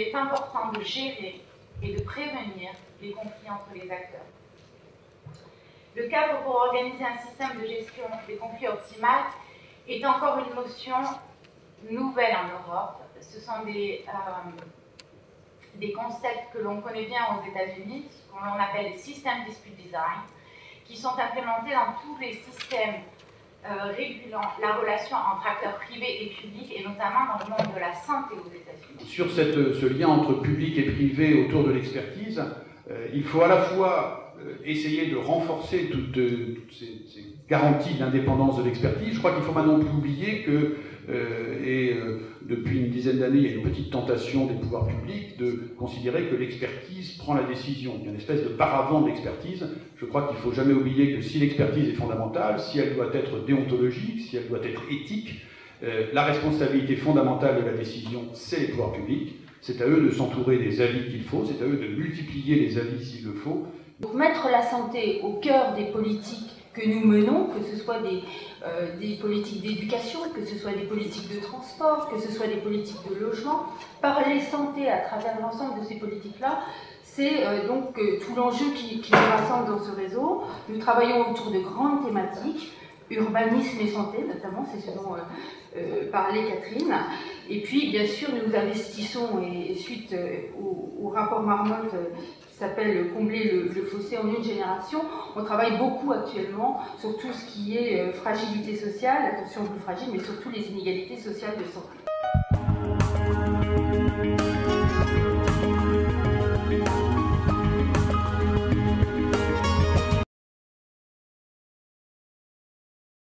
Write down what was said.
est important de gérer et de prévenir les conflits entre les acteurs. Le cadre pour organiser un système de gestion des conflits optimal est encore une notion nouvelle en Europe. Ce sont des concepts que l'on connaît bien aux États-Unis, ce qu'on appelle System Dispute Design, qui sont implémentés dans tous les systèmes régulant la relation entre acteurs privés et publics, et notamment dans le monde de la santé aux États-Unis. Sur ce lien entre public et privé autour de l'expertise, il faut à la fois essayer de renforcer toutes ces garanties d'indépendance de l'expertise. Je crois qu'il ne faut maintenant plus oublier que, depuis une dizaine d'années, il y a une petite tentation des pouvoirs publics de considérer que l'expertise prend la décision. Il y a une espèce de paravent de l'expertise. Je crois qu'il ne faut jamais oublier que si l'expertise est fondamentale, si elle doit être déontologique, si elle doit être éthique, la responsabilité fondamentale de la décision, c'est les pouvoirs publics. C'est à eux de s'entourer des avis qu'il faut, c'est à eux de multiplier les avis s'il le faut. Pour mettre la santé au cœur des politiques que nous menons, que ce soit des politiques d'éducation, que ce soit des politiques de transport, que ce soit des politiques de logement, parler santé à travers l'ensemble de ces politiques-là, c'est donc tout l'enjeu qui nous rassemble dans ce réseau. Nous travaillons autour de grandes thématiques, urbanisme et santé notamment, c'est ce dont parlait Catherine. Et puis, bien sûr, nous investissons, et suite au rapport Marmotte qui s'appelle « Combler le fossé en une génération », on travaille beaucoup actuellement sur tout ce qui est fragilité sociale, attention aux plus fragiles, mais surtout les inégalités sociales de santé.